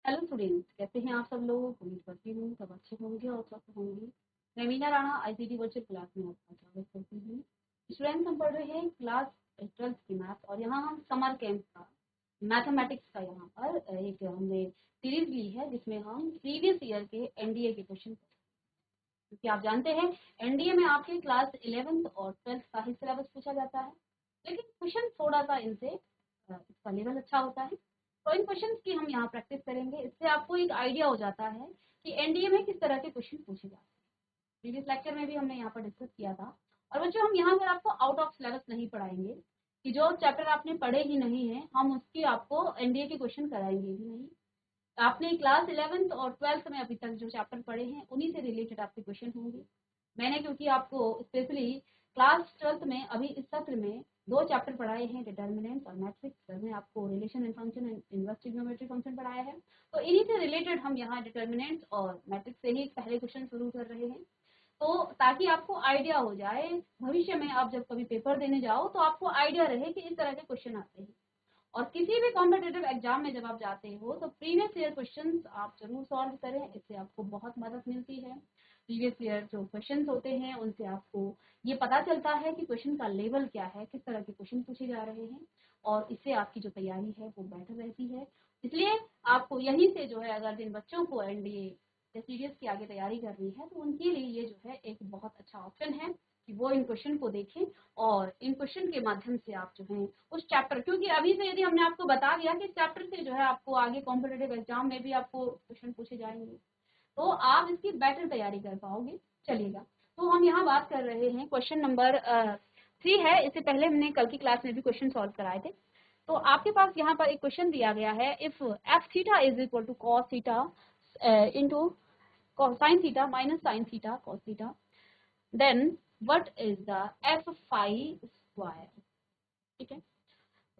Hello students, कैसे हैं आप सब लोग। उम्मीद करती हूँ सब अच्छे होंगे और स्वस्थ होंगे। मैं Meena Rana ICT virtual class में आपका स्वागत करती हूँ। स्टूडेंट्स, हम पढ़ रहे हैं क्लास 12th की मैथ और यहाँ हम समर कैंप का मैथमेटिक्स का यहाँ पर एक हमने सीरीज ली है जिसमें हम प्रीवियस ईयर के एनडीए के क्वेश्चन, क्योंकि आप जानते हैं एनडीए में आपके क्लास 11th और 12th का ही सिलेबस पूछा जाता है, लेकिन क्वेश्चन थोड़ा सा इनसे इसका लेवल अच्छा होता है। तो इन क्वेश्चंस की हम यहाँ प्रैक्टिस करेंगे। इससे आपको एक आइडिया हो जाता है कि एनडीए में किस तरह के क्वेश्चन पूछे जाते हैं। प्रीवियस लेक्चर में भी हमने यहाँ पर डिस्कस किया था। और बच्चों, हम यहाँ पर आपको आउट ऑफ सिलेबस नहीं पढ़ाएंगे कि जो चैप्टर आपने पढ़े ही नहीं है हम उसकी आपको एनडीए के क्वेश्चन कराएंगे भी नहीं। आपने क्लास 11th और 12th में अभी तक जो चैप्टर पढ़े हैं उन्हीं से रिलेटेड आपके क्वेश्चन होंगे। मैंने क्योंकि आपको स्पेशली क्लास 12th में अभी इस सत्र में दो चैप्टर पढ़ाए हैं, डिटर्मिनेंट्स और मैट्रिक्स में आपको relation and function and inverse trigonometry function पढ़ाया है। तो इन्हीं से रिलेटेड हम यहाँ डिटर्मिनेंट्स और मैट्रिक्स से ही पहले क्वेश्चन शुरू कर रहे हैं। तो ताकि आपको आइडिया हो जाए, भविष्य में आप जब कभी पेपर देने जाओ तो आपको आइडिया रहे कि इस तरह के क्वेश्चन आते हैं। और किसी भी कॉम्पिटेटिव एग्जाम में जब आप जाते हो तो प्रीवियस ईयर क्वेश्चंस आप जरूर सॉल्व करें, इससे आपको बहुत मदद मिलती है। प्रीवियस ईयर जो क्वेश्चंस होते हैं उनसे आपको ये पता चलता है कि क्वेश्चन का लेवल क्या है, किस तरह के क्वेश्चन पूछे जा रहे हैं, और इससे आपकी जो तैयारी है वो बेटर रहती है। इसलिए आपको यहीं से जो है, अगर जिन बच्चों को एनडीए या सीडीएस की आगे तैयारी करनी है तो उनके लिए ये जो है एक बहुत अच्छा ऑप्शन है कि वो इन क्वेश्चन को देखें और इन क्वेश्चन के माध्यम से आप जो है उस चैप्टर, क्योंकि अभी से यदि हमने आपको बता दिया कि चैप्टर से जो है आपको आगे कॉम्पिटेटिव एग्जाम में भी आपको क्वेश्चन पूछे जाएंगे तो आप इसकी बेटर तैयारी कर पाओगे। चलिएगा, तो हम यहाँ बात कर रहे हैं क्वेश्चन नंबर 3 है। इससे पहले हमने कल की क्लास में भी क्वेश्चन सॉल्व कराए थे। तो आपके पास यहाँ पर एक क्वेश्चन दिया गया है, if F theta is equal to cos theta into sine theta minus sine theta cos theta, then what is the F phi square. ठीक है,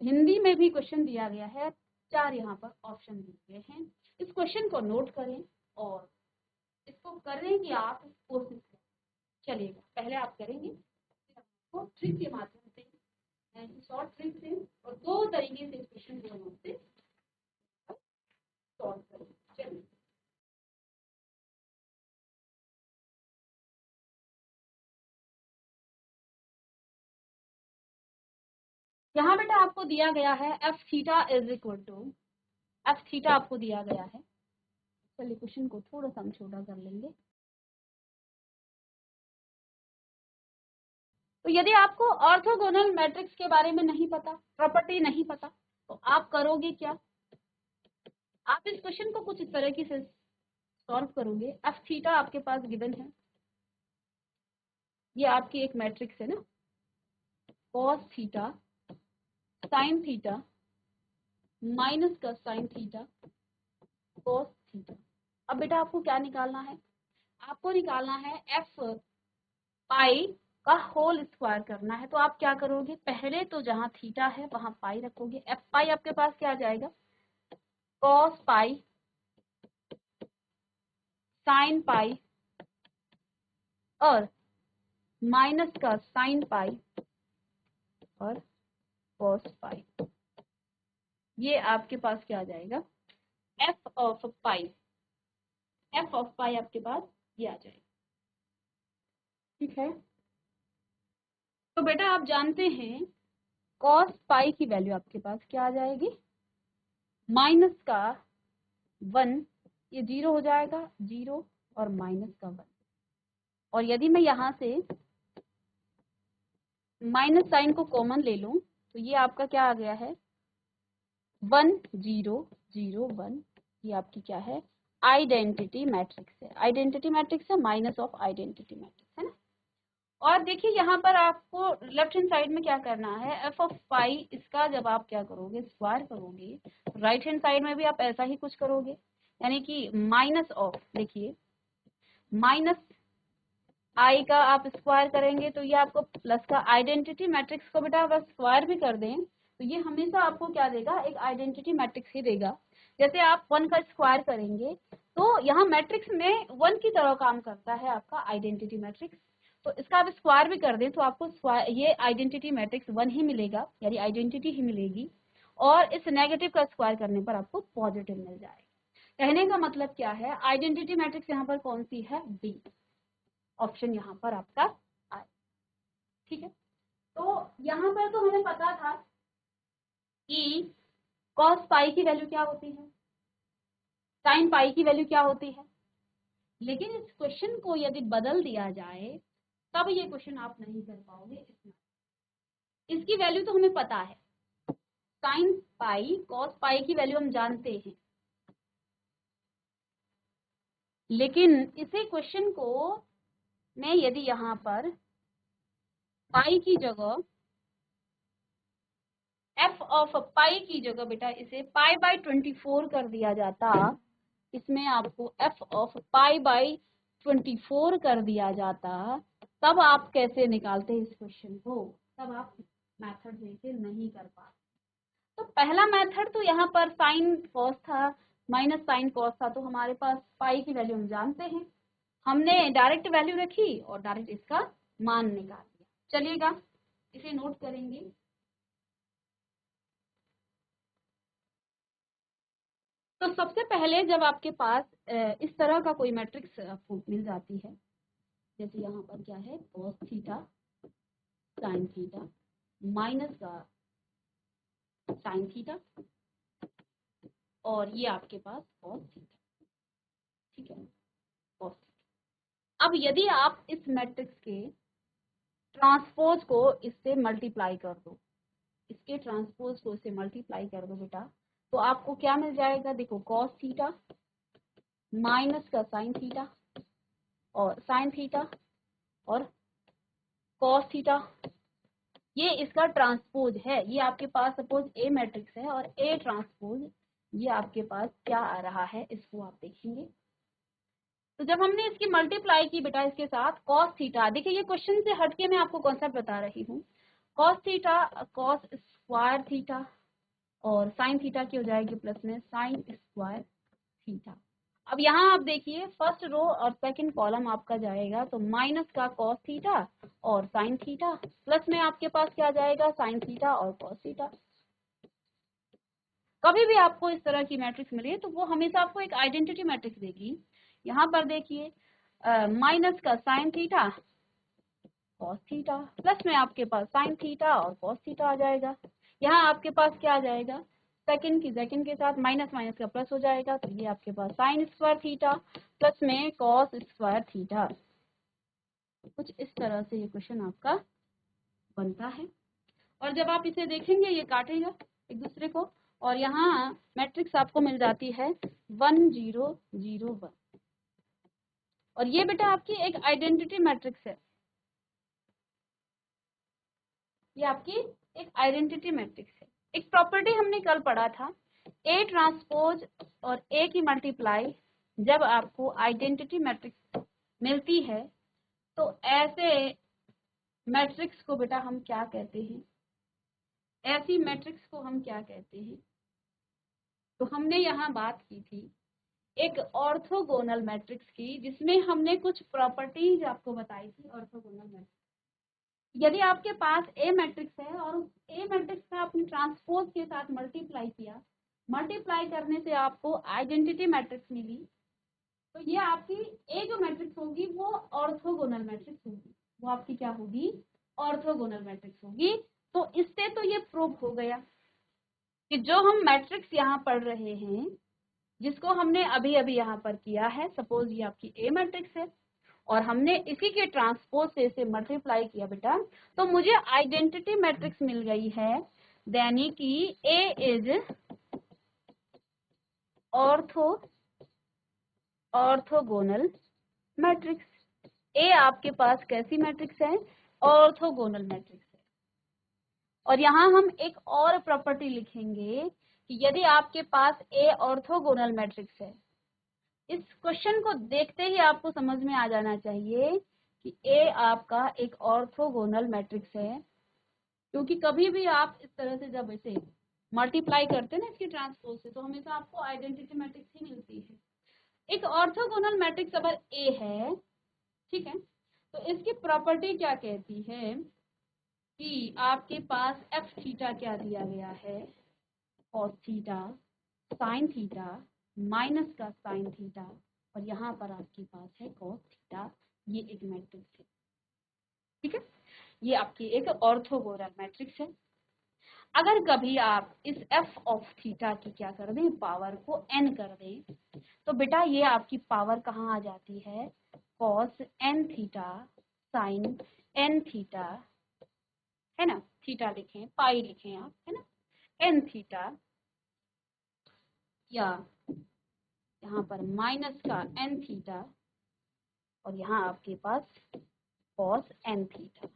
हिंदी में भी क्वेश्चन दिया गया है, 4 यहाँ पर ऑप्शन दिए गए हैं। इस क्वेश्चन को नोट करें और इसको करने की आप कोशिश करें। चलिएगा, पहले आप करेंगे, फिर आपको ट्रिक के माध्यम से, शॉर्ट ट्रिक से और दो तरीके से इस क्वेश्चन को हम से सॉल्व करेंगे। चलिए, यहाँ बेटा आपको दिया गया है F theta is equal to, F theta आपको दिया गया है। चलिए, क्वेश्चन को थोड़ा सा हम छोटा कर लेंगे। तो यदि आपको ऑर्थोगोनल मैट्रिक्स के बारे में नहीं पता, प्रॉपर्टी नहीं पता, तो आप करोगे क्या, आप इस क्वेश्चन को कुछ इस तरह की से सॉल्व करोगे। एफ थीटा आपके पास गिवन है, ये आपकी एक मैट्रिक्स है ना, cos theta sine theta minus का साइन थीटा कॉस थीटा। अब बेटा आपको क्या निकालना है, आपको निकालना है एफ पाई का होल स्क्वायर करना है। तो आप क्या करोगे, पहले तो जहां थीटा है वहां पाई रखोगे। एफ पाई आपके पास क्या आ जाएगा, कॉस पाई साइन पाई और माइनस का साइन पाई और कॉस पाई। ये आपके पास क्या आ जाएगा, f of pi, f of pi आपके पास ये आ जाएगा। ठीक है, तो बेटा आप जानते हैं कॉस पाई की वैल्यू आपके पास क्या आ जाएगी, माइनस का 1, ये 0 हो जाएगा, 0 और माइनस का 1। और यदि मैं यहां से माइनस साइन को कॉमन ले लूं तो ये आपका क्या आ गया है, 1 0 0 1। ये आपकी क्या है, आइडेंटिटी मैट्रिक्स है। आइडेंटिटी मैट्रिक्स है, माइनस ऑफ आइडेंटिटी मैट्रिक्स है ना। और देखिए यहाँ पर आपको लेफ्ट हैंड साइड में क्या करना है, एफ ऑफ पाई, इसका जब आप क्या करोगे, स्क्वायर करोगे, राइट हैंड साइड में भी आप ऐसा ही कुछ करोगे, यानी कि माइनस ऑफ, देखिए माइनस आई का आप स्क्वायर करेंगे तो ये आपको प्लस का, आइडेंटिटी मैट्रिक्स को बेटा अगर स्क्वायर भी कर दें तो ये हमेशा आपको क्या देगा, एक आइडेंटिटी मैट्रिक्स ही देगा। जैसे आप 1 का स्क्वायर करेंगे तो यहाँ मैट्रिक्स में 1 की तरह काम करता है आपका आइडेंटिटी मैट्रिक्स। तो इसका आप स्क्वायर भी कर दें तो आपको ये आइडेंटिटी मैट्रिक्स 1 ही मिलेगा, यानी आइडेंटिटी ही मिलेगी। और इस नेगेटिव का स्क्वायर करने पर आपको पॉजिटिव मिल जाएगा। कहने का मतलब क्या है, आइडेंटिटी मैट्रिक्स यहाँ पर कौन सी है, बी ऑप्शन यहाँ पर आपका आए। ठीक है, तो यहाँ पर तो हमें पता था कि कॉस पाई की वैल्यू क्या होती है, साइन पाई की वैल्यू क्या होती है, लेकिन इस क्वेश्चन को यदि बदल दिया जाए तब ये क्वेश्चन आप नहीं कर पाओगे। इसकी वैल्यू तो हमें पता है, साइन पाई कॉस पाई की वैल्यू हम जानते हैं, लेकिन इसी क्वेश्चन को मैं यदि यहाँ पर पाई की जगह एफ ऑफ पाई की जगह बेटा इसे पाई बाई 24 कर दिया जाता, इसमें आपको एफ ऑफ पाई बाई 24 कर दिया जाता, तब आप कैसे निकालते इस क्वेश्चन को, तब आप मेथड से नहीं कर पाते। तो पहला मेथड तो यहाँ पर साइन कॉस था माइनस साइन कॉस था, तो हमारे पास पाई की वैल्यू हम जानते हैं, हमने डायरेक्ट वैल्यू रखी और डायरेक्ट इसका मान निकाल दिया। चलिएगा इसे नोट करेंगे। तो सबसे पहले जब आपके पास इस तरह का कोई मैट्रिक्स आपको मिल जाती है, जैसे यहाँ पर क्या है cos theta sine theta minus का साइन थीटा और ये आपके पास कॉस थीटा, ठीक है कॉस थीटा। अब यदि आप इस मैट्रिक्स के ट्रांसपोज को इससे मल्टीप्लाई कर दो, इसके ट्रांसपोज को इससे मल्टीप्लाई कर दो बेटा, तो आपको क्या मिल जाएगा, देखो कॉस थीटा माइनस का साइन थीटा और साइन थीटा और कॉस थीटा, ये इसका ट्रांसपोज है। ये आपके पास सपोज ए मैट्रिक्स है और ए ट्रांसपोज ये आपके पास क्या आ रहा है, इसको आप देखेंगे। तो जब हमने इसकी मल्टीप्लाई की बेटा इसके साथ कॉस थीटा, देखिए ये क्वेश्चन से हटके मैं आपको कॉन्सेप्ट बता रही हूँ, cos theta cos square theta और साइन थीटा की हो जाएगी प्लस में साइन स्क्वायर थीटा। अब यहाँ आप देखिए फर्स्ट रो और सेकंड कॉलम आपका जाएगा तो माइनस का कॉस थीटा और साइन थीटा प्लस में आपके पास क्या जाएगा साइन थीटा और कॉस थीटा। कभी भी आपको इस तरह की मैट्रिक्स मिले तो वो हमेशा आपको एक आइडेंटिटी मैट्रिक्स देगी। यहाँ पर देखिए माइनस का sign theta cos theta plus में आपके पास साइन थीटा और कॉस थीटा आ जाएगा। यहाँ आपके पास क्या आ जाएगा, सेकंड की सेकंड के साथ माइनस माइनस का प्लस हो जाएगा, तो ये आपके पास साइन स्क्वायर थीटा प्लस में कॉस स्क्वायर थीटा। कुछ इस तरह से ये क्वेश्चन आपका बनता है और जब आप इसे देखेंगे ये काटेगा एक दूसरे को और यहाँ मैट्रिक्स आपको मिल जाती है 1 0 0 1 और ये बेटा आपकी एक आइडेंटिटी मैट्रिक्स है, ये आपकी एक आइडेंटिटी मैट्रिक्स है। एक प्रॉपर्टी हमने कल पढ़ा था, ए ट्रांसपोज और ए की मल्टीप्लाई जब आपको आइडेंटिटी मैट्रिक्स मिलती है तो ऐसे मैट्रिक्स को बेटा हम क्या कहते हैं, ऐसी मैट्रिक्स को हम क्या कहते हैं। तो हमने यहाँ बात की थी एक ऑर्थोगोनल मैट्रिक्स की, जिसमें हमने कुछ प्रॉपर्टीज आपको बताई थी ऑर्थोगोनल मैट्रिक्स। यदि आपके पास ए मैट्रिक्स है और उस ए मैट्रिक्स का आपने ट्रांसपोज के साथ मल्टीप्लाई किया, मल्टीप्लाई करने से आपको आइडेंटिटी मैट्रिक्स मिली, तो ये आपकी ए जो मैट्रिक्स होगी वो ऑर्थोगोनल मैट्रिक्स होगी, वो आपकी क्या होगी, ऑर्थोगोनल मैट्रिक्स होगी। तो इससे तो ये प्रूव हो गया कि जो हम मैट्रिक्स यहाँ पढ़ रहे हैं, जिसको हमने अभी अभी यहाँ पर किया है, सपोज ये आपकी ए मैट्रिक्स है और हमने इसी के ट्रांसपोज से इसे मल्टीप्लाई किया बेटा, तो मुझे आइडेंटिटी मैट्रिक्स मिल गई है, यानी कि ए इज ऑर्थोगोनल मैट्रिक्स। ए आपके पास कैसी मैट्रिक्स है, ऑर्थोगोनल मैट्रिक्स है। और यहाँ हम एक और प्रॉपर्टी लिखेंगे कि यदि आपके पास ए ऑर्थोगोनल मैट्रिक्स है, इस क्वेश्चन को देखते ही आपको समझ में आ जाना चाहिए कि ए आपका एक ऑर्थोगोनल मैट्रिक्स है, क्योंकि कभी भी आप इस तरह से जब इसे मल्टीप्लाई करते हैं ना इसकी ट्रांसपोज से, तो हमेशा आपको आइडेंटिटी मैट्रिक्स ही मिलती है। एक ऑर्थोगोनल मैट्रिक्स अगर ए है, ठीक है, तो इसकी प्रॉपर्टी क्या कहती है कि आपके पास एफ थीटा क्या दिया गया है, cos theta sine theta minus का साइन थीटा और यहाँ पर आपके पास है कॉस थीटा। ये एक मैट्रिक्स है, ठीक है। ये आपकी एक ऑर्थोगोनल मैट्रिक्स है। अगर कभी आप इस एफ ऑफ थीटा की क्या कर दें, पावर को n कर दें, तो बेटा ये आपकी पावर कहाँ आ जाती है, cos n theta sine n theta, है ना। थीटा लिखें, पाई लिखें आप, है ना, n थीटा, या यहाँ पर माइनस का n थीटा और यहाँ आपके पास कॉस n थीटा,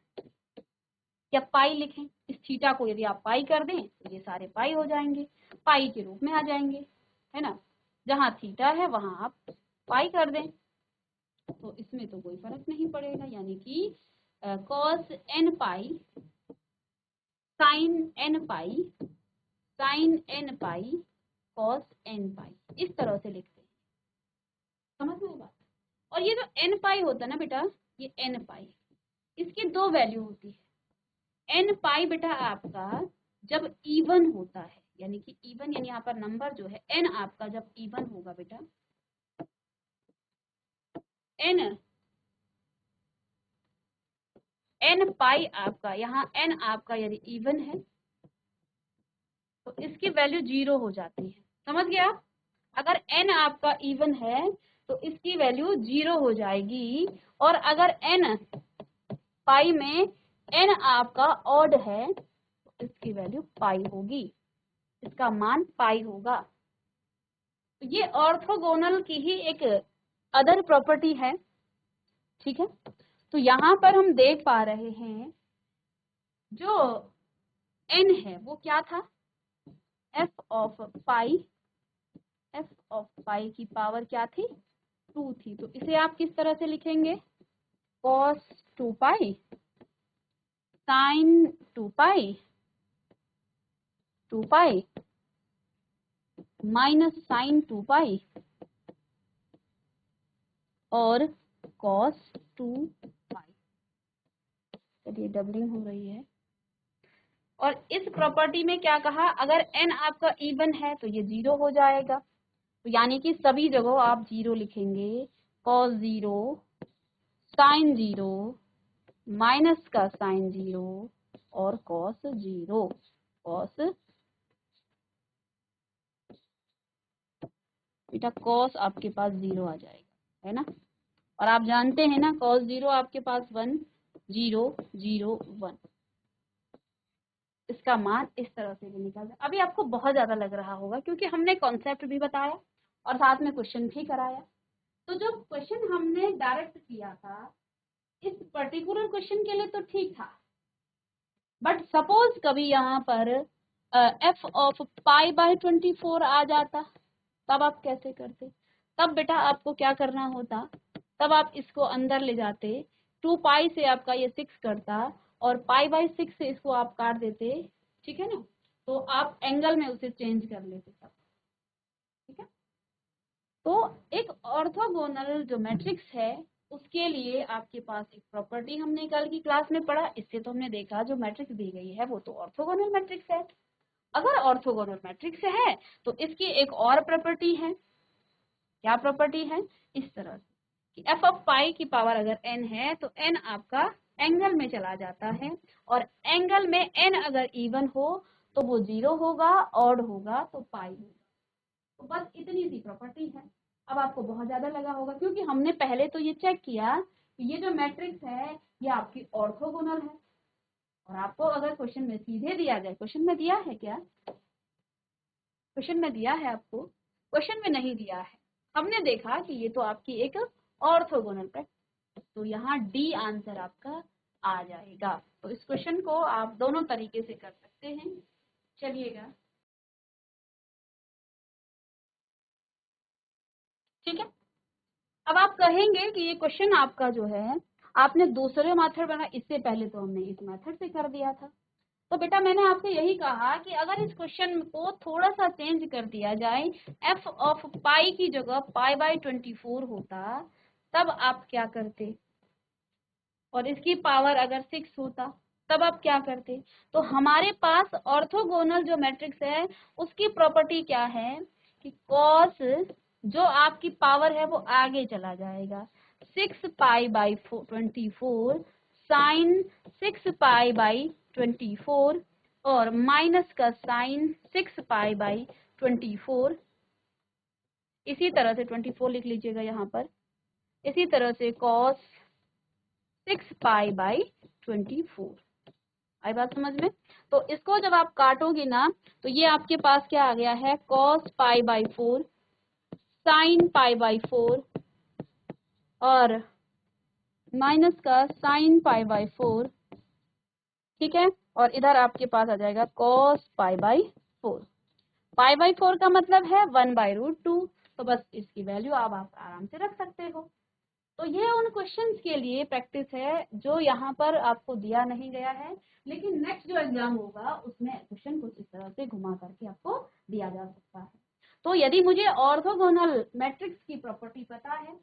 या पाई लिखें। इस थीटा को यदि आप पाई कर दें तो ये सारे पाई हो जाएंगे, पाई के रूप में आ जाएंगे, है ना। जहाँ थीटा है वहाँ आप पाई कर दें, तो इसमें तो कोई फर्क नहीं पड़ेगा, यानी कि cos n pi sine n pi sine n pi cos n पाई, इस तरह से लिखते हैं, समझ में बात। और ये जो n पाई होता है ना बेटा, ये n पाई, इसकी दो वैल्यू होती है। n पाई बेटा आपका जब इवन होता है, यानी कि इवन यानी यहाँ पर नंबर जो है n आपका जब इवन होगा बेटा, n पाई आपका, यहाँ n आपका यदि इवन है तो इसकी वैल्यू 0 हो जाती है, समझ गया। अगर n आपका इवन है तो इसकी वैल्यू 0 हो जाएगी, और अगर n पाई में n आपका ऑड है तो इसकी वैल्यू पाई होगी, इसका मान पाई होगा। तो ये ऑर्थोगोनल की ही एक अदर प्रॉपर्टी है, ठीक है। तो यहाँ पर हम देख पा रहे हैं जो n है वो क्या था, f ऑफ पाई की पावर क्या थी, 2 थी। तो इसे आप किस तरह से लिखेंगे, cos 2 pi sine 2 pi minus sine 2 pi और cos 2 पाई। चलिए डबलिंग हो रही है। और इस प्रॉपर्टी में क्या कहा, अगर n आपका इवन है तो ये 0 हो जाएगा, तो यानी कि सभी जगह आप 0 लिखेंगे, cos 0 साइन 0 माइनस का साइन 0 और cos 0, cos बेटा cos आपके पास 0 आ जाएगा, है ना। और आप जानते हैं ना cos 0 आपके पास 1 0 0 1, इसका मान इस तरह से भी निकल जाए। अभी आपको बहुत ज्यादा लग रहा होगा क्योंकि हमने कॉन्सेप्ट भी बताया और साथ में क्वेश्चन भी कराया। तो जो क्वेश्चन हमने डायरेक्ट किया था इस पर्टिकुलर क्वेश्चन के लिए तो ठीक था, बट सपोज कभी यहाँ पर f ऑफ पाई बाय 24 आ जाता, तब आप कैसे करते। तब बेटा आपको क्या करना होता, तब आप इसको अंदर ले जाते, 2 पाई से आपका ये 6 करता और पाई बाय 6 से इसको आप काट देते, ठीक है ना। तो आप एंगल में उसे चेंज कर लेते तब, ठीक है। तो एक ऑर्थोगोनल जो मैट्रिक्स है उसके लिए आपके पास एक प्रॉपर्टी हमने कल की क्लास में पढ़ा, इससे तो हमने देखा जो मैट्रिक्स दी गई है वो तो ऑर्थोगोनल मैट्रिक्स है। अगर ऑर्थोगोनल मैट्रिक्स है तो इसकी एक और प्रॉपर्टी है, क्या प्रॉपर्टी है, इस तरह से कि एफ ऑफ पाई की पावर अगर n है तो n आपका एंगल में चला जाता है, और एंगल में n अगर इवन हो तो वो 0 होगा, ऑड होगा तो पाई होगा। तो बस इतनी सी प्रॉपर्टी है। अब आपको बहुत ज्यादा लगा होगा क्योंकि हमने पहले तो ये चेक किया कि ये जो मैट्रिक्स है ये आपकी ऑर्थोगोनल है, और आपको अगर क्वेश्चन में सीधे दिया जाए, क्वेश्चन में दिया है क्या, क्वेश्चन में दिया है आपको, क्वेश्चन में नहीं दिया है, हमने देखा कि ये तो आपकी एक ऑर्थोगोनल है, तो यहाँ डी आंसर आपका आ जाएगा। तो इस क्वेश्चन को आप दोनों तरीके से कर सकते हैं। चलिएगा, ठीक है। अब आप कहेंगे कि ये क्वेश्चन आपका जो है आपने दूसरे मेथड बना, इससे पहले तो हमने इस मेथड से कर दिया था। तो बेटा मैंने आपसे यही कहा कि अगर इस क्वेश्चन को थोड़ा सा चेंज कर दिया जाए, f ऑफ पाई की जगह पाई बाय 24 होता, तब आप क्या करते, और इसकी पावर अगर 6 होता तब आप क्या करते। तो हमारे पास ऑर्थोगोनल जो मैट्रिक्स है उसकी प्रॉपर्टी क्या है कि कॉस जो आपकी पावर है वो आगे चला जाएगा, 6π/24 साइन 6π/24 और माइनस का साइन 6π/24, इसी तरह से 24 लिख लीजिएगा यहाँ पर, इसी तरह से कॉस 6π/24। आई बात समझ में? तो इसको जब आप काटोगे ना तो ये आपके पास क्या आ गया है, cos π/4 sin π/4 और माइनस का sin π/4, ठीक है। और इधर आपके पास आ जाएगा cos π/4। π/4 का मतलब है 1/√2, तो बस इसकी वैल्यू आप आराम से रख सकते हो। तो ये उन क्वेश्चंस के लिए प्रैक्टिस है जो यहाँ पर आपको दिया नहीं गया है, लेकिन नेक्स्ट जो एग्जाम होगा उसमें क्वेश्चन कुछ इस तरह से घुमा करके आपको दिया जा सकता है। तो यदि मुझे ऑर्थोगोनल मैट्रिक्स की प्रॉपर्टी पता है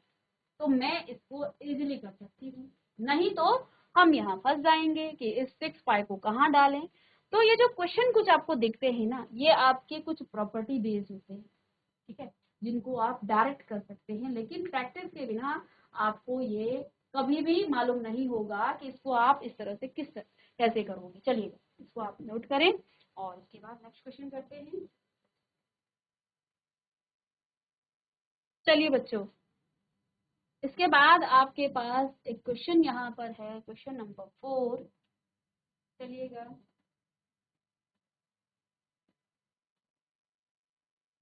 तो मैं इसको इजीली कर सकती हूँ, नहीं तो हम यहाँ फंस जाएंगे कि इस 6π को कहाँ डालें। तो ये जो क्वेश्चन कुछ आपको दिखते हैं ना, ये आपके कुछ प्रॉपर्टी बेस्ड होते हैं, ठीक है, जिनको आप डायरेक्ट कर सकते हैं, लेकिन प्रैक्टिस के बिना आपको ये कभी भी मालूम नहीं होगा कि इसको आप इस तरह से कैसे करोगे। चलिए इसको आप नोट करें और इसके बाद नेक्स्ट क्वेश्चन करते हैं। चलिए बच्चों, इसके बाद आपके पास एक क्वेश्चन यहाँ पर है, क्वेश्चन नंबर 4। चलिएगा,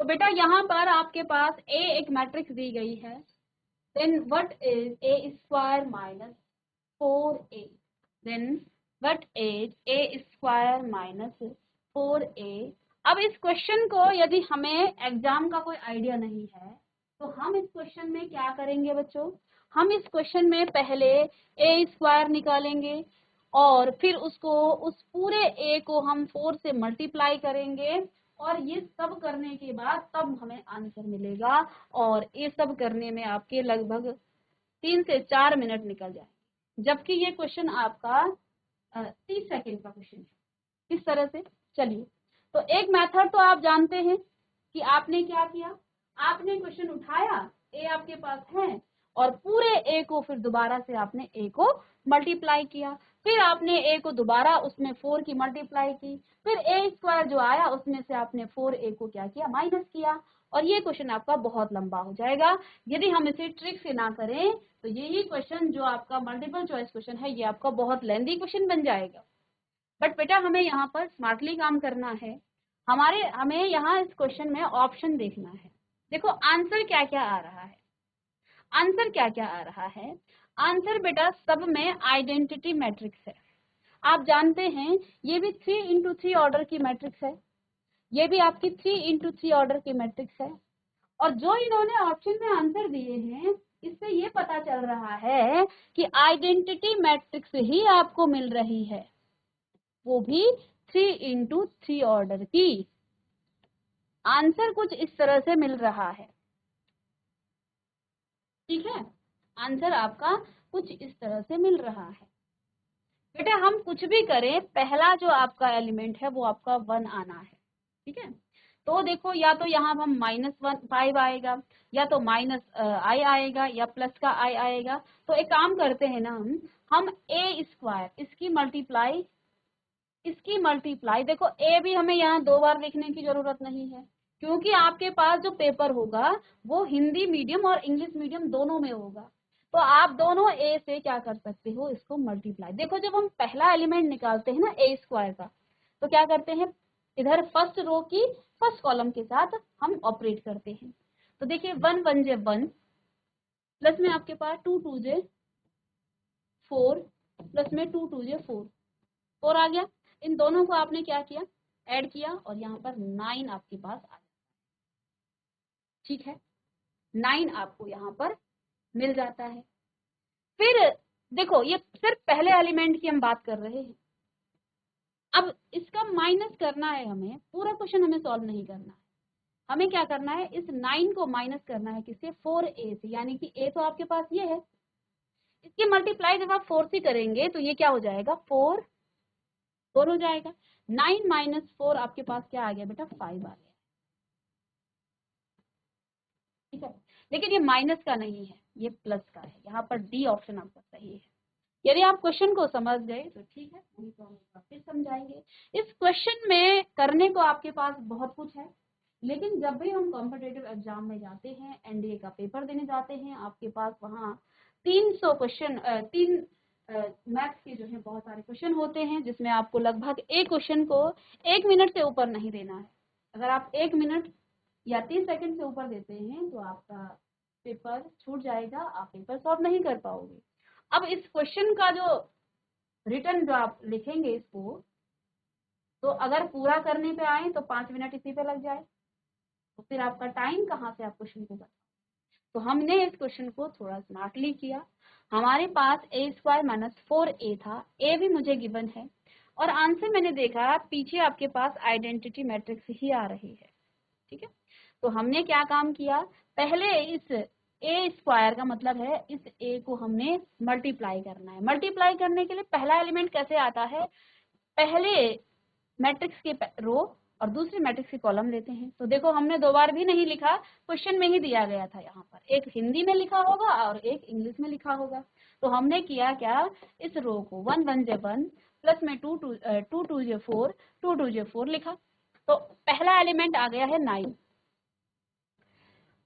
तो बेटा यहाँ पर आपके पास A एक मैट्रिक्स दी गई है, then what is A² minus 4A, then what is A² minus 4A। अब इस क्वेश्चन को यदि हमें एग्जाम का कोई आइडिया नहीं है तो हम इस क्वेश्चन में क्या करेंगे बच्चों, हम इस क्वेश्चन में पहले A² निकालेंगे और फिर उसको उस पूरे A को हम 4 से मल्टीप्लाई करेंगे और ये सब करने के बाद तब हमें आंसर मिलेगा। और ये सब करने में आपके लगभग 3 से 4 मिनट निकल जाए, जबकि ये क्वेश्चन आपका 30 सेकेंड का क्वेश्चन है। इस तरह से चलिए, तो एक मेथड तो आप जानते हैं कि आपने क्या किया, आपने क्वेश्चन उठाया, ए आपके पास है और पूरे ए को फिर दोबारा से आपने ए को मल्टीप्लाई किया, फिर आपने ए को दोबारा उसमें 4 की मल्टीप्लाई की, फिर A² जो आया उसमें से आपने 4A को क्या किया, माइनस किया, और ये क्वेश्चन आपका बहुत लंबा हो जाएगा यदि हम इसे ट्रिक से ना करें। तो यही क्वेश्चन जो आपका मल्टीपल चॉइस क्वेश्चन है ये आपका बहुत लेंथी क्वेश्चन बन जाएगा। बट बेटा हमें यहाँ पर स्मार्टली काम करना है, हमें यहाँ इस क्वेश्चन में ऑप्शन देखना है। देखो आंसर क्या क्या आ रहा है, आंसर क्या क्या आ रहा है, आंसर बेटा सब में आइडेंटिटी मैट्रिक्स है। आप जानते हैं ये भी 3x3 ऑर्डर की मैट्रिक्स है, ये भी आपकी 3x3 ऑर्डर की मैट्रिक्स है। और जो इन्होंने ऑप्शन में आंसर दिए हैं इससे ये पता चल रहा है कि आइडेंटिटी मैट्रिक्स ही आपको मिल रही है, वो भी 3x3 ऑर्डर की। आंसर कुछ इस तरह से मिल रहा है, ठीक है, आंसर आपका कुछ इस तरह से मिल रहा है। बेटा हम कुछ भी करें, पहला जो आपका एलिमेंट है वो आपका 1 आना है, ठीक है। तो देखो या तो यहाँ हम -5 आएगा, या तो -i आएगा, या प्लस का i आएगा। तो एक काम करते हैं ना, हम A² इसकी मल्टीप्लाई देखो A भी हमें यहाँ 2 बार लिखने की जरूरत नहीं है, क्योंकि आपके पास जो पेपर होगा वो हिंदी मीडियम और इंग्लिश मीडियम दोनों में होगा। तो आप दोनों A से क्या कर सकते हो, इसको मल्टीप्लाई। देखो जब हम पहला एलिमेंट निकालते हैं ना A² का, तो क्या करते हैं, इधर फर्स्ट रो की फर्स्ट कॉलम के साथ हम ऑपरेट करते हैं। तो देखिए 1 1 जे 1, प्लस में आपके पास 2 2 जे 4, प्लस में 2 2 जे 4 आ गया। इन दोनों को आपने क्या किया, ऐड किया, और यहाँ पर 9 आपके पास आ गया, ठीक है, 9 आपको यहाँ पर मिल जाता है। फिर देखो ये सिर्फ पहले एलिमेंट की हम बात कर रहे हैं, अब इसका माइनस करना है हमें, पूरा क्वेश्चन हमें सॉल्व नहीं करना है, हमें क्या करना है, इस 9 को माइनस करना है किससे, 4A से, यानी कि A तो आपके पास ये है, इसकी मल्टीप्लाई जब आप 4 से करेंगे तो ये क्या हो जाएगा, 4 हो जाएगा। 9 - 4 आपके पास क्या आ गया बेटा, 5 आ गया। ठीक है, लेकिन ये माइनस का नहीं है, ये प्लस का है। यहाँ पर डी ऑप्शन आपका सही है। यदि आप क्वेश्चन को समझ गए तो ठीक है, नहीं तो हम वापस समझाएंगे। इस क्वेश्चन में करने को आपके पास बहुत कुछ है, लेकिन जब भी हम कॉम्पिटिटिव एग्जाम में जाते हैं, एनडीए का पेपर देने जाते हैं, आपके पास वहाँ 300 क्वेश्चन, मैथ्स के जो है बहुत सारे क्वेश्चन होते हैं, जिसमें आपको लगभग एक क्वेश्चन को 1 मिनट से ऊपर नहीं देना है। अगर आप 1 मिनट या 30 सेकंड से ऊपर देते हैं तो आपका पेपर छूट जाएगा, आप पेपर सॉल्व नहीं कर पाओगे। अब इस क्वेश्चन का जो रिटर्न जो आप लिखेंगे इसको, तो अगर पूरा करने पे आए तो 5 मिनट इसी पे लग जाए, तो फिर आपका टाइम कहाँ से आप क्वेश्चन को बताओ। तो हमने इस क्वेश्चन को थोड़ा स्मार्टली किया। हमारे पास a² - 4a था, a भी मुझे गिवन है, और आंसर मैंने देखा पीछे आपके पास आइडेंटिटी मैट्रिक्स ही आ रही है। ठीक है, तो हमने क्या काम किया, पहले इस a² का मतलब है इस a को हमने मल्टीप्लाई करना है। मल्टीप्लाई करने के लिए पहला एलिमेंट कैसे आता है, पहले मैट्रिक्स के रो और दूसरे मैट्रिक्स के कॉलम लेते हैं। तो देखो हमने 2 बार भी नहीं लिखा, क्वेश्चन में ही दिया गया था। यहाँ पर एक हिंदी में लिखा होगा और एक इंग्लिश में लिखा होगा। तो हमने किया क्या, इस रो को 1 1 j 1 प्लस में 2 2 j 4 2 2 j 4 लिखा। तो पहला एलिमेंट आ गया है 9।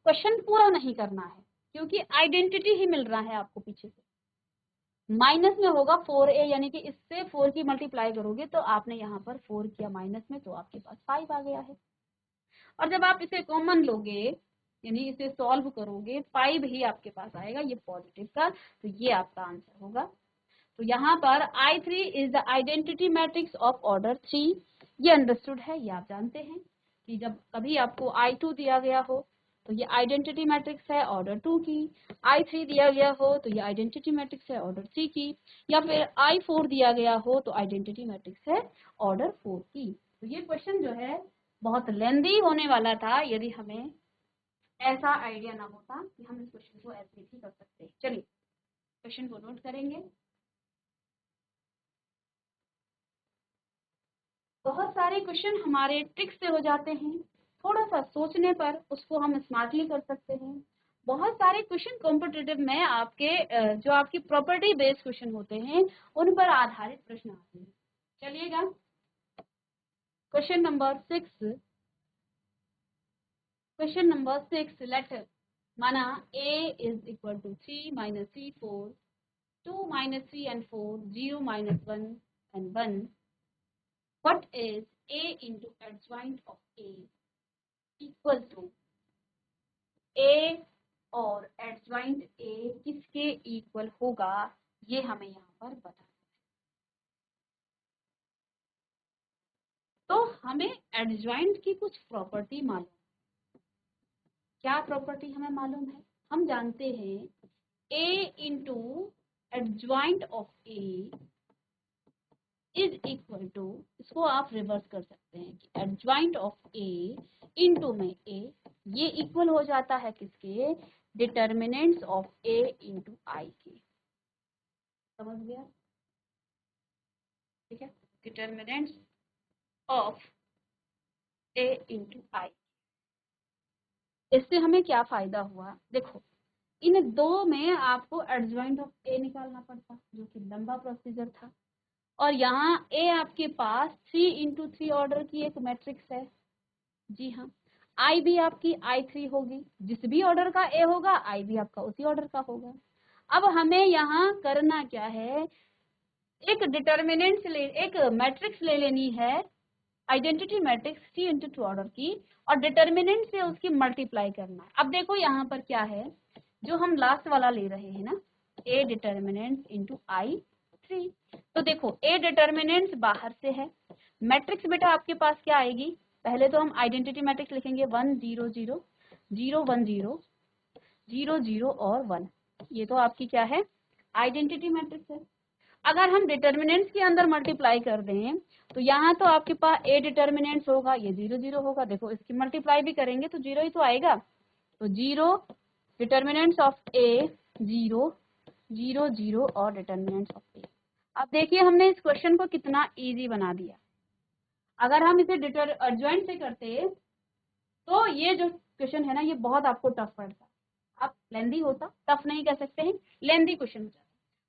क्वेश्चन पूरा नहीं करना है क्योंकि आइडेंटिटी ही मिल रहा है आपको पीछे से। माइनस में होगा 4a, यानी कि इससे 4 की मल्टीप्लाई करोगे तो आपने यहाँ पर 4 किया माइनस में, तो आपके पास 5 आ गया है। और जब आप इसे कॉमन लोगे, यानी इसे सॉल्व करोगे, 5 ही आपके पास आएगा, ये पॉजिटिव का, तो ये आपका आंसर होगा। तो यहाँ पर I3 is the identity matrix of order 3। ये अंडरस्टूड है, ये आप जानते हैं कि जब कभी आपको I2 दिया गया हो तो ये आइडेंटिटी मैट्रिक्स है ऑर्डर 2 की, I3 दिया गया हो तो ये आइडेंटिटी मैट्रिक्स है ऑर्डर 3 की, या फिर I4 दिया गया हो तो आइडेंटिटी मैट्रिक्स है ऑर्डर 4 की। तो ये क्वेश्चन जो है बहुत लेंदी होने वाला था यदि हमें ऐसा आइडिया ना होता कि हम इस क्वेश्चन को ऐसे भी कर सकते हैं। चलिए क्वेश्चन को नोट करेंगे। बहुत सारे क्वेश्चन हमारे ट्रिक से हो जाते हैं, थोड़ा सा सोचने पर उसको हम स्मार्टली कर सकते हैं। बहुत सारे क्वेश्चन कॉम्पिटिटिव में आपके जो आपकी प्रॉपर्टी बेस्ड क्वेश्चन होते हैं उन पर आधारित प्रश्न आते हैं। चलिएगा question number 6। Question number 6, let माना a is equal to 3 - c 4 2 - 3 and 4 0 - 1 and 1. What is a into adjoint of a equal to a और adjoint a किसके इक्वल होगा, ये हमें यहाँ पर बताना है। तो हमें adjoint की कुछ प्रॉपर्टी मालूम। क्या प्रॉपर्टी हमें मालूम है, हम जानते हैं a into adjoint of a is equal to, इसको आप रिवर्स कर सकते हैं कि एडजॉइंट ऑफ ए इंटू में ए, ये इक्वल हो जाता है किसके, डिटर्मिनेंट्स ऑफ ए इंटू आई के। समझ गया, ठीक है, डिटर्मिनेंट्स ऑफ ए इंटू आई। इससे हमें क्या फायदा हुआ, देखो इन दो में आपको एडजॉइंट ऑफ ए निकालना पड़ता जो कि लंबा प्रोसीजर था, और यहाँ ए आपके पास 3 into 3 ऑर्डर की एक मैट्रिक्स है। जी हाँ, आई भी आपकी I3 होगी, जिस भी ऑर्डर का ए होगा आई भी आपका उसी ऑर्डर का होगा। अब हमें यहाँ करना क्या है, एक डिटर्मिनेंट एक मैट्रिक्स ले लेनी है, आइडेंटिटी मैट्रिक्स 3 into 2 ऑर्डर की, और डिटर्मिनेंट से उसकी मल्टीप्लाई करना है। अब देखो यहाँ पर क्या है, जो हम लास्ट वाला ले रहे हैं ना, ए डिटर्मिनेंट इंटू I3। तो देखो ए डिटर्मिनेंट बाहर से है, मैट्रिक्स बेटा आपके पास क्या आएगी, पहले तो हम आइडेंटिटी मैट्रिक्स लिखेंगे 1 0 0 0 1 0 0 0 और 1। ये तो आपकी क्या है, आइडेंटिटी मैट्रिक्स है। अगर हम डिटर्मिनेंट्स के अंदर मल्टीप्लाई कर दें तो यहाँ तो आपके पास ए डिटर्मिनेंट्स होगा, ये 0 0 होगा, देखो इसकी मल्टीप्लाई भी करेंगे तो 0 ही तो आएगा। तो 0 डिटर्मिनेंट्स ऑफ ए 0 0 0 और डिटर्मिनेंट्स ऑफ ए। अब देखिए हमने इस क्वेश्चन को कितना इजी बना दिया। अगर हम इसे एडजॉइंट से करते तो ये जो क्वेश्चन है ना, ये बहुत आपको टफ पड़ता। आप लेंदी होता, टफ नहीं कह सकते हैं, लेंदी क्वेश्चन हो जाता।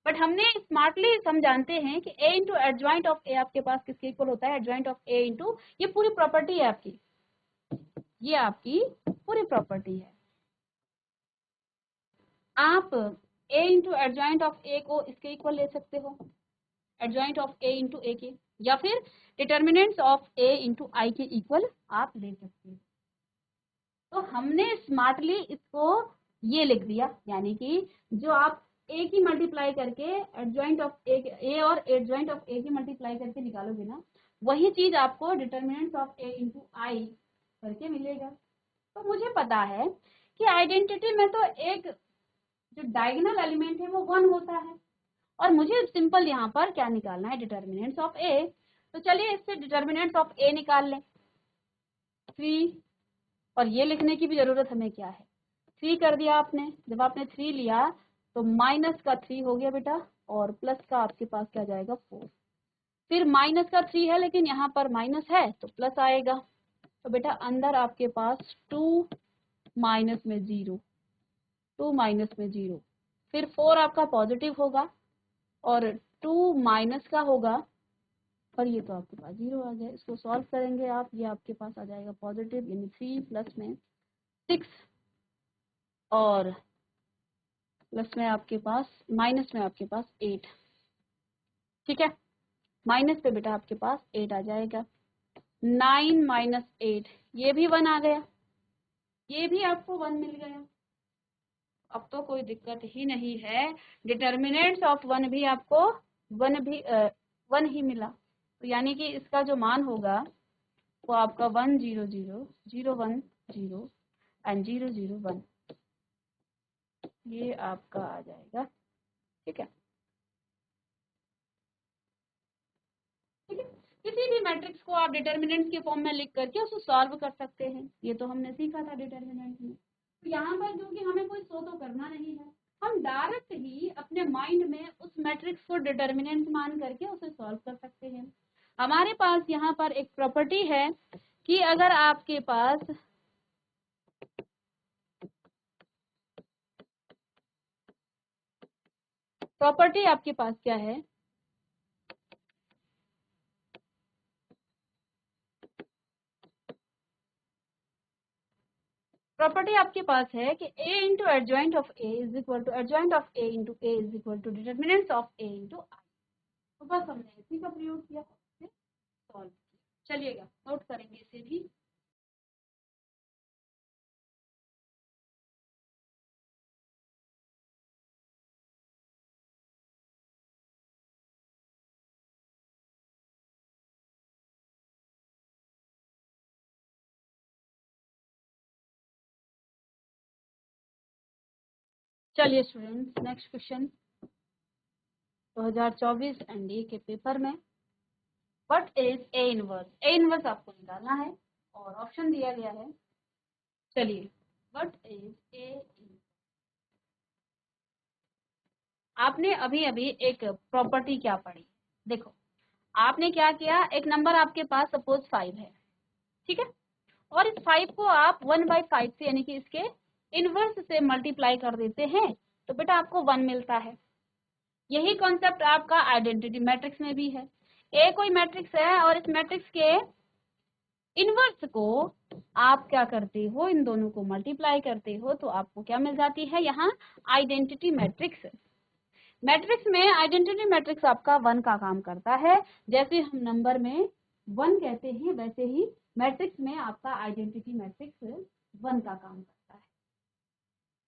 बट हमने स्मार्टली हम जानते हैं कि a इंटू एडजॉइंट ऑफ ए आपके पास किसके इक्वल होता है, एडजॉइंट ऑफ ए इंटू, ये पूरी प्रॉपर्टी है आपकी, ये आपकी पूरी प्रॉपर्टी है। आप a इंटू एडजॉइंट ऑफ ए को इसके इक्वल ले सकते हो, एडजॉइंट ऑफ ए इंटू ए के, या फिर डिटर्मिनेंट्स ऑफ ए इंटू आई के इक्वल आप ले सकते हो। तो हमने स्मार्टली इसको ये लिख दिया, यानी कि जो आप ए की मल्टीप्लाई करके एडजॉइंट ऑफ ए और एडजॉइंट ऑफ ए की मल्टीप्लाई करके निकालोगे ना, वही चीज आपको डिटर्मिनेंट्स ऑफ ए इंटू आई करके मिलेगा। तो मुझे पता है कि आइडेंटिटी में तो एक जो डायगोनल एलिमेंट है वो 1 होता है, और मुझे सिंपल यहाँ पर क्या निकालना है, डिटर्मिनेंट्स ऑफ ए। तो चलिए इससे डिटर्मिनेंट्स ऑफ ए निकाल लें, 3, और ये लिखने की भी जरूरत हमें क्या है, 3 कर दिया आपने। जब आपने 3 लिया तो माइनस का 3 हो गया बेटा, और प्लस का आपके पास क्या जाएगा 4, फिर माइनस का 3 है लेकिन यहाँ पर माइनस है तो प्लस आएगा। तो बेटा अंदर आपके पास 2 माइनस में 0, 2 माइनस में 0, फिर 4 आपका पॉजिटिव होगा और 2 माइनस का होगा, और ये तो आपके पास 0 आ जाए। इसको सॉल्व करेंगे आप, ये आपके पास आ जाएगा पॉजिटिव, यानी 3 प्लस में 6 और प्लस में आपके पास, माइनस में आपके पास 8, ठीक है। माइनस पे बेटा आपके पास 8 आ जाएगा, 9 माइनस 8, ये भी 1 आ गया, ये भी आपको 1 मिल गया। अब तो कोई दिक्कत ही नहीं है, डिटर्मिनेंट्स ऑफ 1 भी आपको 1 ही मिला। तो यानी कि इसका जो मान होगा वो आपका 1 0 0 0 1 0 एंड 0 0 1, ये आपका आ जाएगा, ठीक है। ठीक है, किसी भी मैट्रिक्स को आप डिटर्मिनेंट्स के फॉर्म में लिख करके उसे सॉल्व कर सकते हैं, ये तो हमने सीखा था डिटर्मिनेंट में। तो यहाँ पर क्योंकि हमें कोई शो तो करना नहीं है, हम डायरेक्ट ही अपने माइंड में उस मैट्रिक्स को डिटर्मिनेंट मान करके उसे सॉल्व कर सकते हैं। हमारे पास यहाँ पर एक प्रॉपर्टी है कि अगर आपके पास प्रॉपर्टी आपके पास क्या है, प्रॉपर्टी आपके पास है कि a into adjoint of a is equal to adjoint of a into a is equal to determinants of a into I. तो बस हमने इसी का प्रयोग किया, सॉल्व किया। चलिएगा नोट करेंगे इसे भी। चलिए स्टूडेंट्स, नेक्स्ट क्वेश्चन 2024 एनडीए के पेपर में, what is A inverse, A inverse आपको निकालना है और ऑप्शन दिया गया है। चलिए व्हाट इज ए, आपने अभी अभी एक प्रॉपर्टी क्या पढ़ी, देखो आपने क्या किया, एक नंबर आपके पास सपोज 5 है, ठीक है, और इस 5 को आप 1/5 से यानी कि इसके इनवर्स से मल्टीप्लाई कर देते हैं तो बेटा आपको 1 मिलता है। यही कॉन्सेप्ट आपका आइडेंटिटी मैट्रिक्स में भी है। ए कोई मैट्रिक्स है और इस मैट्रिक्स के इनवर्स को आप क्या करते हो, इन दोनों को मल्टीप्लाई करते हो तो आपको क्या मिल जाती है, यहाँ आइडेंटिटी मैट्रिक्स। मैट्रिक्स में आइडेंटिटी मैट्रिक्स आपका 1 का काम करता है, जैसे हम नंबर में 1 कहते हैं वैसे ही मैट्रिक्स में आपका आइडेंटिटी मैट्रिक्स 1 का काम करता है।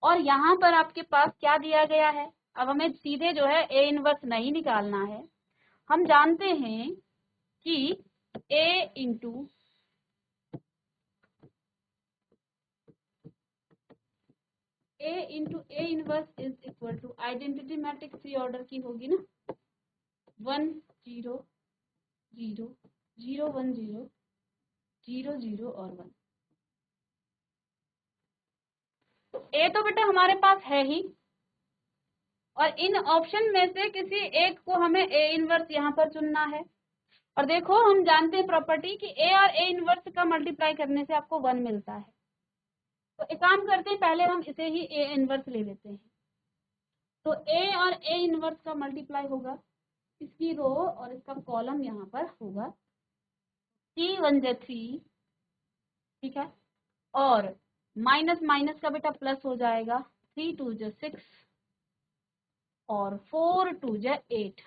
और यहाँ पर आपके पास क्या दिया गया है, अब हमें सीधे जो है ए इनवर्स नहीं निकालना है, हम जानते हैं कि a into a inverse is equal to identity matrix 3 order की होगी ना, 1 0 0 0 1 0 0 0 और 1। तो ए तो बेटा हमारे पास है ही, और इन ऑप्शन में से किसी एक को हमें ए इनवर्स यहाँ पर चुनना है। और देखो हम जानते हैं प्रॉपर्टी कि ए और ए इनवर्स का मल्टीप्लाई करने से आपको 1 मिलता है। तो एक काम करते हैं, पहले हम इसे ही ए इनवर्स ले लेते हैं। तो ए और ए इनवर्स का मल्टीप्लाई होगा, इसकी रो और इसका कॉलम यहाँ पर होगा। 3 1 जा 3, ठीक है, और माइनस माइनस का बेटा प्लस हो जाएगा, 3 2 जा 6 और 4 2 जा 8।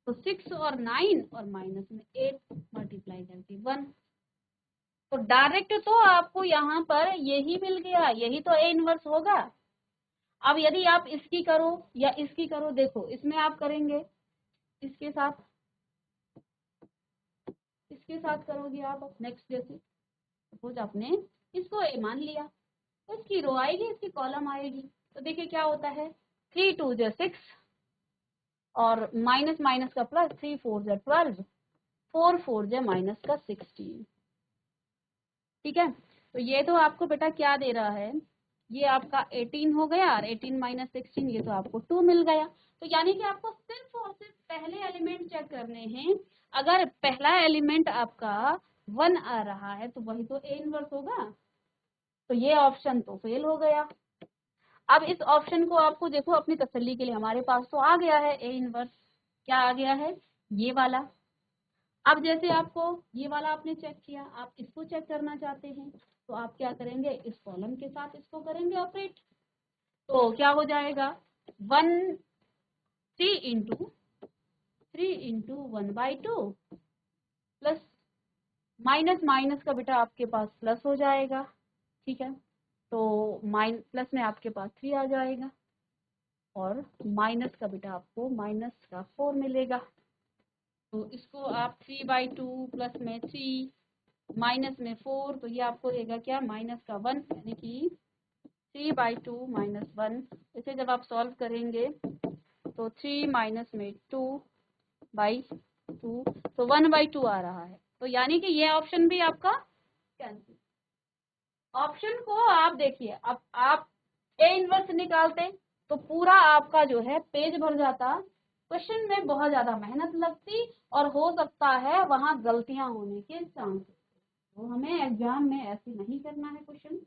तो 6 और 9 और माइनस में 8 मल्टीप्लाई करके 1। तो डायरेक्ट तो आपको यहाँ पर यही मिल गया, यही तो ए इनवर्स होगा। अब यदि आप इसकी करो या इसकी करो, देखो इसमें आप करेंगे इसके साथ करोगे आप नेक्स्ट, जैसे सपोज आपने इसको ए मान लिया, तो इसकी रो आएगी, इसकी कॉलम आएगी। तो देखिए क्या होता है, 3 2 जा 6 और माइनस माइनस का प्लस, 3 4 जा 12, 4 4 जा माइनस का 16। ठीक है, तो ये तो आपको बेटा क्या दे रहा है, ये आपका 18 हो गया, और 18 माइनस 16 ये तो आपको 2 मिल गया। तो यानी कि आपको सिर्फ और सिर्फ पहले एलिमेंट चेक करने हैं। अगर पहला एलिमेंट आपका 1 आ रहा है तो वही तो ए इनवर्स होगा। तो ये ऑप्शन तो फेल हो गया। अब इस ऑप्शन को आपको देखो अपनी तसल्ली के लिए, हमारे पास तो आ गया है ए इनवर्स। क्या आ गया है, ये वाला। अब जैसे आपको ये वाला आपने चेक किया, आप इसको चेक करना चाहते हैं, तो आप क्या करेंगे, इस कॉलम के साथ इसको करेंगे ऑपरेट। तो क्या हो जाएगा, 1 3 इंटू 1/2 प्लस माइनस माइनस का बेटा आपके पास प्लस हो जाएगा। ठीक है, तो प्लस में आपके पास 3 आ जाएगा, और माइनस का बेटा आपको माइनस का 4 मिलेगा। तो इसको आप 3/2 प्लस में 3 माइनस में 4, तो ये आपको देगा क्या, माइनस का 1, यानी कि 3/2 माइनस 1। इसे जब आप सॉल्व करेंगे तो 3 माइनस में 2/2, तो 1/2 आ रहा है। तो यानी कि ये ऑप्शन भी आपका कैंसिल। ऑप्शन को आप देखिए, अब आप ए इनवर्स निकालते तो पूरा आपका जो है पेज भर जाता, क्वेश्चन में बहुत ज्यादा मेहनत लगती, और हो सकता है वहां गलतियां होने के चांसेस। तो हमें एग्जाम में ऐसे नहीं करना है क्वेश्चन,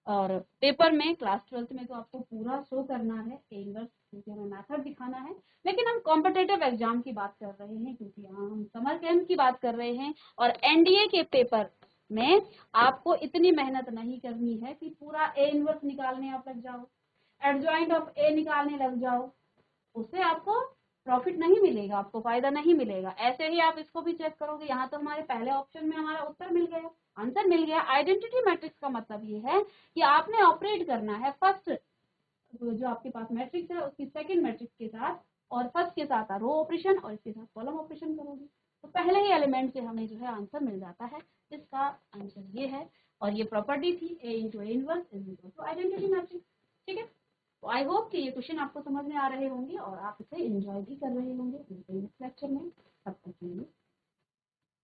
और पेपर में क्लास 12th में तो आपको पूरा शो करना है ए इनवर्स, क्योंकि हमें मेथड दिखाना है। लेकिन हम कॉम्पिटेटिव एग्जाम की बात कर रहे हैं, क्योंकि यहाँ हम समर कैंप की बात कर रहे हैं, और एनडीए के पेपर में आपको इतनी मेहनत नहीं करनी है कि पूरा ए इनवर्स निकालने आप लग जाओ, एडजॉइंट ऑफ ए निकालने लग जाओ। उससे आपको प्रॉफिट नहीं मिलेगा, आपको फायदा नहीं मिलेगा। ऐसे ही आप इसको भी चेक करोगे, यहाँ तो हमारे पहले ऑप्शन में हमारा उत्तर मिल गया, आंसर मिल गया। आइडेंटिटी मैट्रिक्स का मतलब ये है कि आपने ऑपरेट करना है फर्स्ट जो आपके पास मैट्रिक्स है उसकी सेकंड मैट्रिक्स के साथ, और फर्स्ट के साथ रो ऑपरेशन और इसके साथ कॉलम ऑपरेशन करोगे, तो पहले ही एलिमेंट से हमें जो है आंसर मिल जाता है। इसका आंसर ये है, और ये प्रॉपर्टी थी a into a inverse is equal to identity matrix. ठीक है, तो आई होप कि ये क्वेश्चन आपको समझ में आ रहे होंगे और आप इसे एंजॉय भी कर रहे होंगे नेक्स्ट लेक्चर में। तब तक के लिए